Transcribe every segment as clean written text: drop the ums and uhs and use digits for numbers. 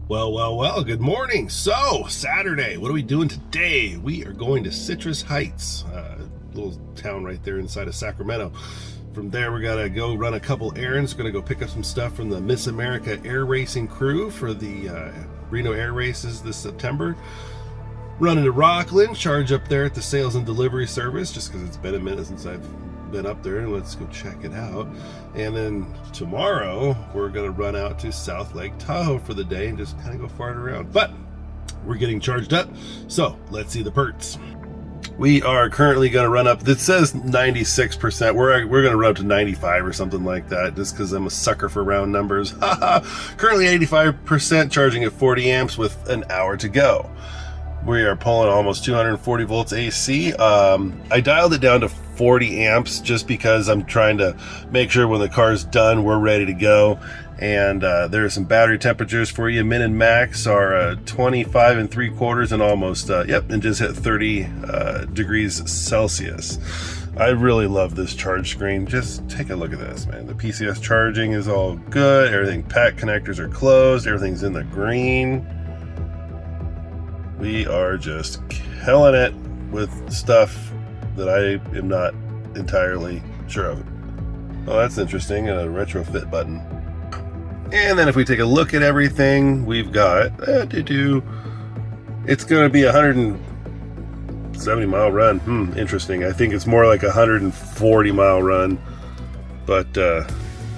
Well, good morning. So, Saturday, what are we doing today? We are going to Citrus Heights, a little town right there inside of Sacramento. From there, we're going to go run a couple errands. We're going to go pick up some stuff from the Miss America air racing crew for the Reno air races this September. Run into Rockland, charge up there at the sales and delivery service, just because it's been a minute since I've been up there, and let's go check it out. And then tomorrow we're going to run out to South Lake Tahoe for the day and just kind of go fart around. But we're getting charged up, so let's see the perks. We are currently going to run up, it says 96%, we're going to run up to 95 or something like that, just because I'm a sucker for round numbers. Currently 85%, charging at 40 amps with an hour to go. We are pulling almost 240 volts AC. I dialed it down to 40 amps just because I'm trying to make sure when the car's done, we're ready to go. And there are some battery temperatures for you. Min and max are 25 and 3/4 and almost, and just hit 30 degrees Celsius. I really love this charge screen. Just take a look at this, man. The PCS charging is all good. Everything, pack connectors are closed. Everything's in the green. We are just killing it with stuff that I am not entirely sure of. Oh, that's interesting. A retrofit button. And then if we take a look at everything, we've got it's going to be a 170 mile run. Interesting. I think it's more like a 140 mile run. But we're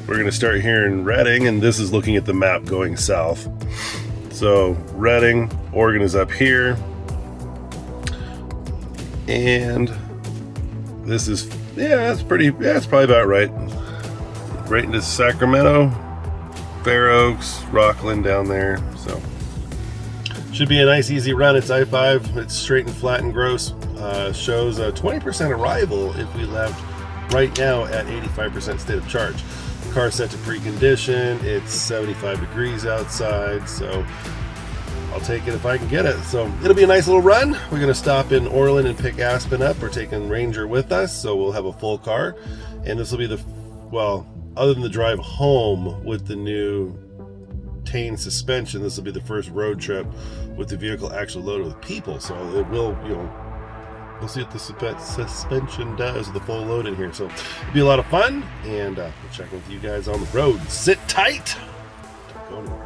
going to start here in Redding, and this is looking at the map going south. So Redding, Oregon is up here, and this is, that's probably about right. Right into Sacramento, Fair Oaks, Rockland down there. So should be a nice easy run. It's I-5, it's straight and flat and gross. Shows a 20% arrival if we left right now at 85% state of charge. Car set to precondition. It's 75 degrees outside, so I'll take it if I can get it. So it'll be a nice little run. We're going to stop in Orland and pick Aspen up. We're taking Ranger with us, so we'll have a full car. And this will be other than the drive home with the new Tane suspension, this will be the first road trip with the vehicle actually loaded with people. So it will, we'll see what the suspension does with the full load in here. So it'll be a lot of fun, and we'll check with you guys on the road. Sit tight. Don't go anywhere.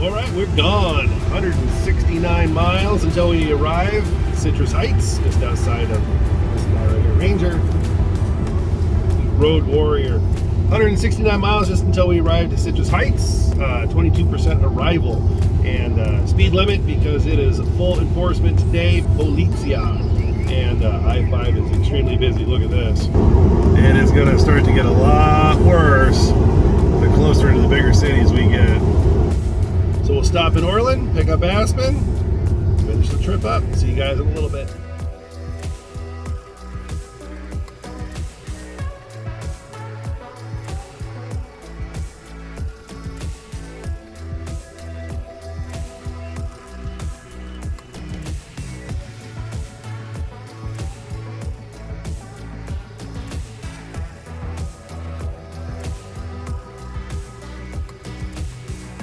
All right, we're gone. 169 miles until we arrive at Citrus Heights, just outside of this guy right here, Ranger, Road Warrior. 169 miles just until we arrived at Citrus Heights. 22% arrival, and speed limit because it is full enforcement today. Polizia, and I-5 is extremely busy. Look at this. It is going to start to get a lot worse the closer to the bigger cities we get. So we'll stop in Orland, pick up Aspen, finish the trip up. See you guys in a little bit.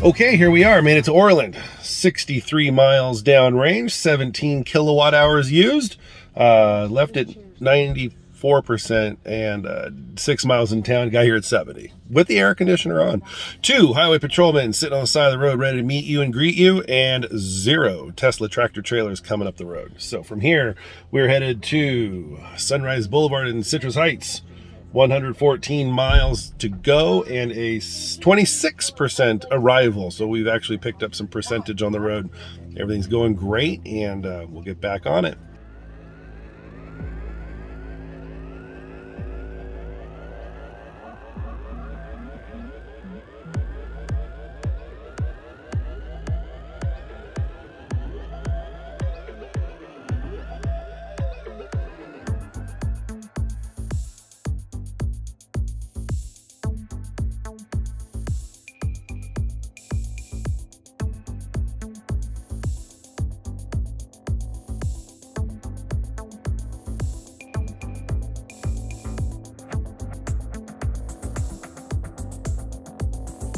Okay, here we are, made it to Orland. 63 miles downrange, 17 kilowatt hours used. Left at 94% and 6 miles in town. Got here at 70 with the air conditioner on. 2 highway patrolmen sitting on the side of the road ready to meet you and greet you, and 0 Tesla tractor trailers coming up the road. So from here, we're headed to Sunrise Boulevard in Citrus Heights. 114 miles to go and a 26% arrival. So we've actually picked up some percentage on the road. Everything's going great, and we'll get back on it.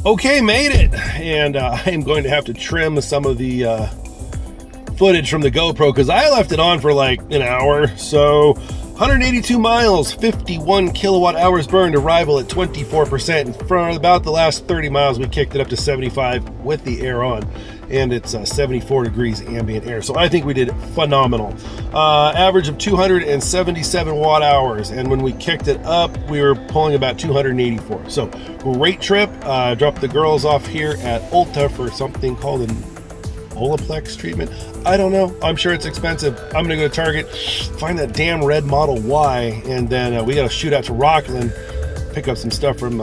Okay, made it, and I'm going to have to trim some of the footage from the GoPro because I left it on for like an hour. So 182 miles, 51 kilowatt hours burned, arrival at 24%. And for about the last 30 miles, we kicked it up to 75 with the air on, and it's 74 degrees ambient air. So I think we did phenomenal. Average of 277 watt hours, and when we kicked it up, we were pulling about 284. So great trip. Dropped the girls off here at Ulta for something called an Olaplex treatment. I don't know. I'm sure it's expensive. I'm gonna go to Target, find that damn red Model Y, and then we gotta shoot out to Rockland, pick up some stuff from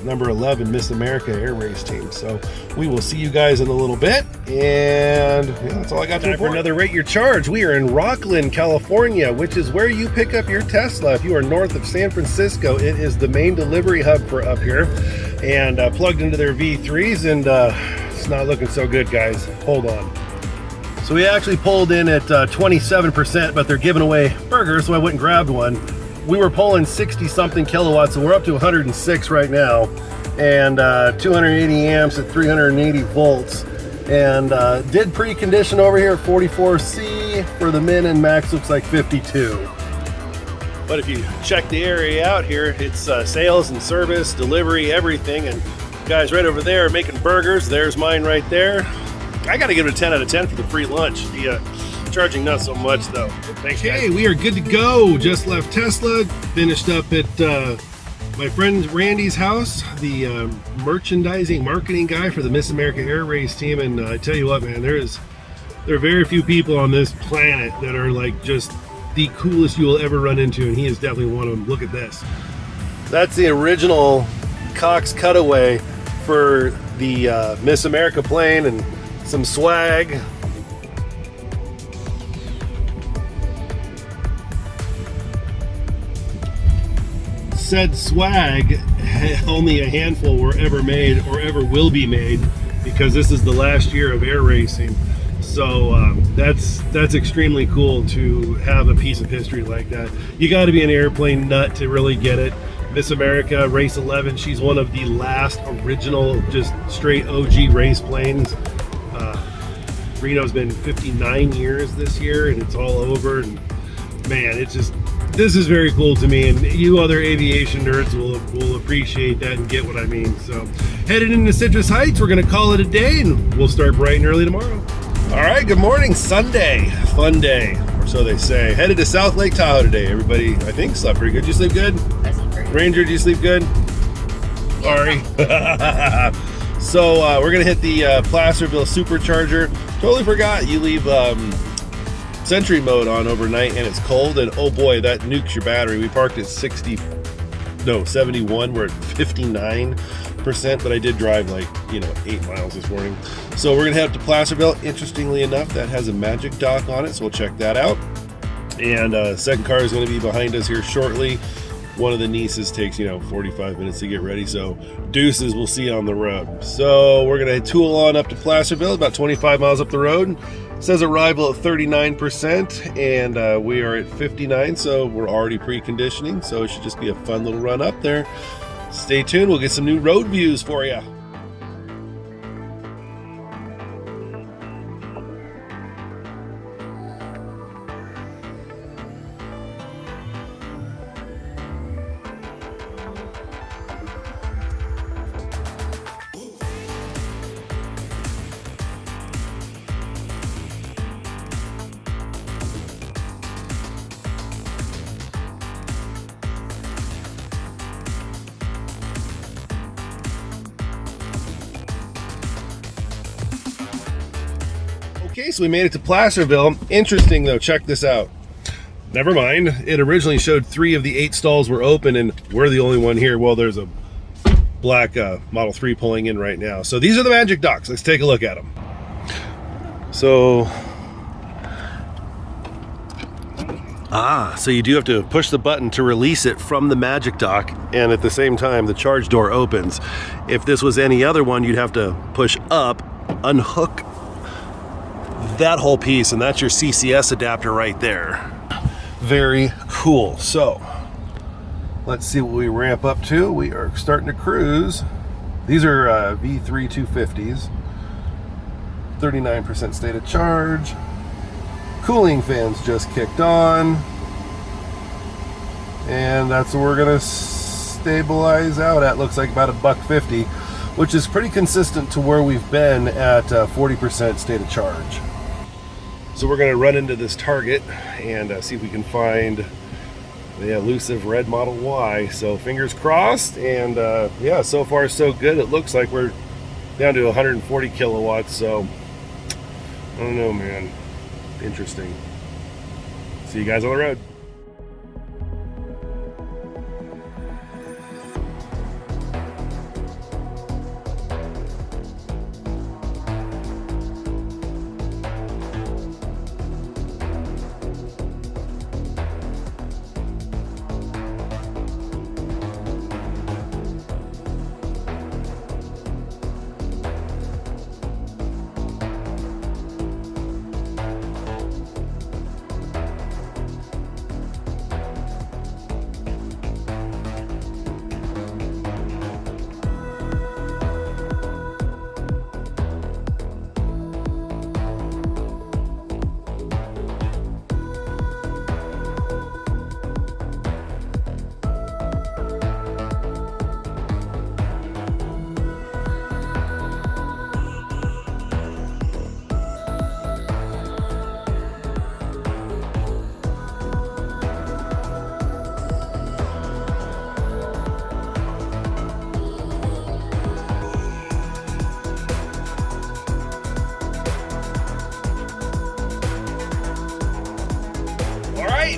number 11 Miss America Air Race Team. So we will see you guys in a little bit, and yeah, that's all I got to report. For another Rate Your Charge, we are in Rockland, California, which is where you pick up your Tesla. If you are north of San Francisco, it is the main delivery hub for up here, and plugged into their V3s, and it's not looking so good, guys. Hold on. So we actually pulled in at 27%, but they're giving away burgers, so I went and grabbed one. We were pulling 60 something kilowatts, so we're up to 106 right now, and 280 amps at 380 volts, and did precondition over here at 44C for the min, and max looks like 52. But if you check the area out here, it's sales and service, delivery, everything, and guys right over there making burgers. There's mine right there. I got to give it a 10 out of 10 for the free lunch. The charging not so much though. Thanks, guys. Okay, we are good to go. Just left Tesla, finished up at my friend Randy's house, the merchandising marketing guy for the Miss America Air Race Team, and I tell you what, man, there are very few people on this planet that are like just the coolest you will ever run into, and he is definitely one of them. Look at this. That's the original Cox cutaway for the Miss America plane, and some swag. Said swag, only a handful were ever made or ever will be made, because this is the last year of air racing. So that's extremely cool to have a piece of history like that. You got to be an airplane nut to really get it. Miss America Race 11, she's one of the last original, just straight OG race planes. Reno's been 59 years this year, and it's all over, and man, it's just, this is very cool to me, and you other aviation nerds will appreciate that and get what I mean. So headed into Citrus Heights, we're gonna call it a day, and we'll start bright and early tomorrow. All right, good morning. Sunday, fun day, or so they say. Headed to South Lake Tahoe today. Everybody, I think, slept pretty good. Did you sleep good? I slept pretty good. Ranger, did you sleep good? Sorry. So we're gonna hit the Placerville supercharger. Totally forgot you leave Sentry mode on overnight, and it's cold, and oh boy, that nukes your battery. We parked at 71. We're at 59%, but I did drive like 8 miles this morning. So we're gonna head up to Placerville. Interestingly enough, that has a magic dock on it, so we'll check that out. And second car is going to be behind us here shortly. One of the nieces takes 45 minutes to get ready, so deuces, we'll see you on the road. So we're gonna tool on up to Placerville, about 25 miles up the road. It says arrival at 39%, and we are at 59, so we're already preconditioning, so it should just be a fun little run up there. Stay tuned, we'll get some new road views for you. Okay, so we made it to Placerville. Interesting though, check this out. Never mind, it originally showed 3 of the 8 stalls were open and we're the only one here. Well, there's a black Model 3 pulling in right now. So these are the Magic Docks. Let's take a look at them. So you do have to push the button to release it from the Magic Dock, and at the same time the charge door opens. If this was any other one, you'd have to push up, unhook that whole piece, and that's your CCS adapter right there. Very cool. So let's see what we ramp up to. We are starting to cruise. These are V3 250s, 39% state of charge. Cooling fans just kicked on, and that's what we're gonna stabilize out at. Looks like about $1.50, which is pretty consistent to where we've been at 40% state of charge. So we're gonna run into this Target and see if we can find the elusive red Model Y. So fingers crossed, and yeah, so far so good. It looks like we're down to 140 kilowatts, so I don't know, man. Interesting. See you guys on the road.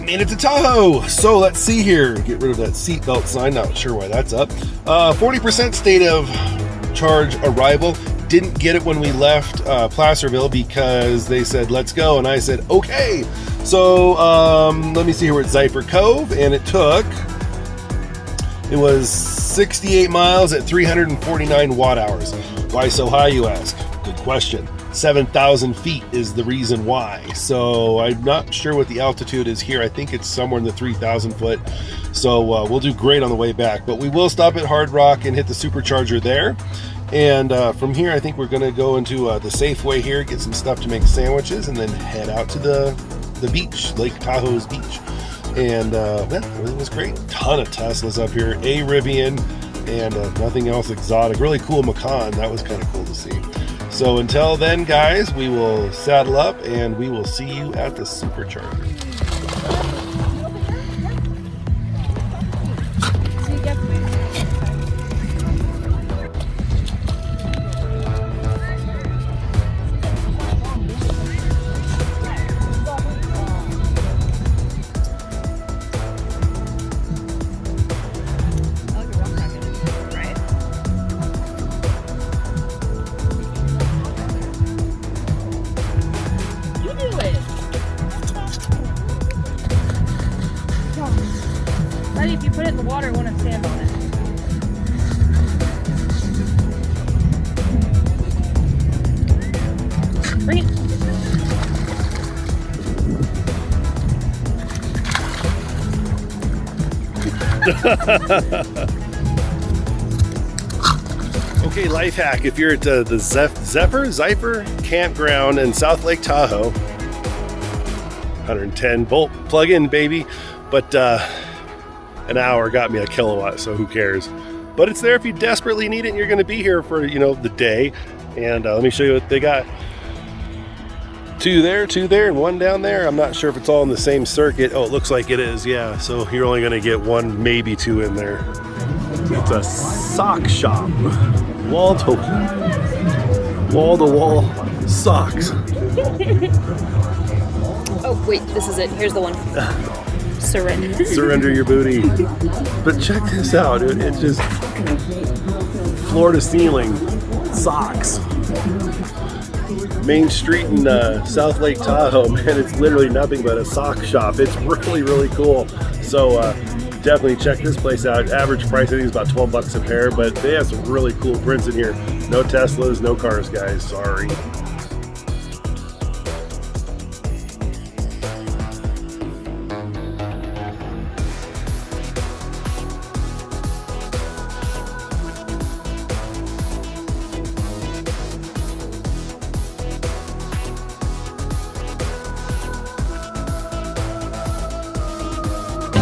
Made it to Tahoe. So let's see here. Get rid of that seatbelt sign. Not sure why that's up. 40% state of charge arrival. Didn't get it when we left Placerville because they said let's go, and I said okay. So let me see here. We're at Zephyr Cove, and it was 68 miles at 349 watt hours. Why so high, you ask? Good question. 7,000 feet is the reason why. So I'm not sure what the altitude is here. I think it's somewhere in the 3,000 foot. So we'll do great on the way back, but we will stop at Hard Rock and hit the supercharger there. And from here, I think we're gonna go into the Safeway here, get some stuff to make sandwiches, and then head out to the beach, Lake Tahoe's beach. And yeah, everything was great. Ton of Teslas up here, a Rivian, and nothing else exotic. Really cool Macan. That was kind of cool to see. So until then, guys, we will saddle up and we will see you at the supercharger. If you put it in the water, it won't stand on it. Bring it. Okay, life hack. If you're at the Zephyr campground in South Lake Tahoe, 110 volt plug-in, baby. But an hour got me a kilowatt, so who cares? But it's there if you desperately need it and you're going to be here for, you know, the day. And let me show you what they got. Two there, and one down there. I'm not sure if it's all in the same circuit. Oh, it looks like it is, yeah. So you're only going to get one, maybe two in there. It's a sock shop. Wall-to-wall Socks. Oh, wait, this is it. Here's the one. Surrender. Surrender your booty. But check this out, dude. It's just floor to ceiling socks. Main Street in South Lake Tahoe, man, it's literally nothing but a sock shop. It's really, really cool. So definitely check this place out. Average price, I think, is about 12 bucks a pair, but they have some really cool prints in here. No Teslas, no cars, guys. Sorry.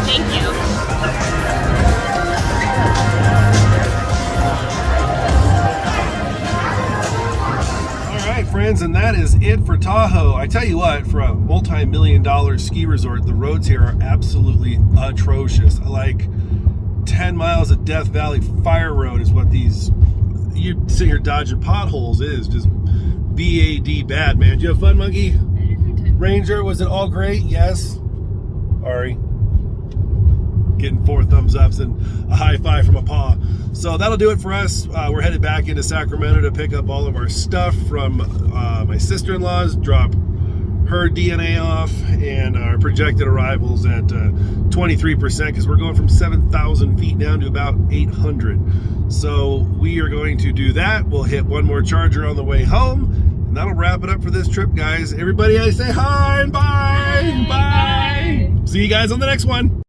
Thank you. All right, friends, and that is it for Tahoe. I tell you what, for a multi-million-dollar ski resort, the roads here are absolutely atrocious. Like 10 miles of Death Valley Fire Road is what these, you sit here dodging potholes is. Just BAD bad, man. Did you have fun, Monkey? Ranger, was it all great? Yes. Ari. Getting 4 thumbs ups and a high five from a paw. So that'll do it for us. We're headed back into Sacramento to pick up all of our stuff from my sister-in-law's, drop her DNA off, and our projected arrivals at 23%, because we're going from 7,000 feet down to about 800. So we are going to do that. We'll hit one more charger on the way home, and that'll wrap it up for this trip, guys. Everybody, I say hi and bye. Bye. See you guys on the next one.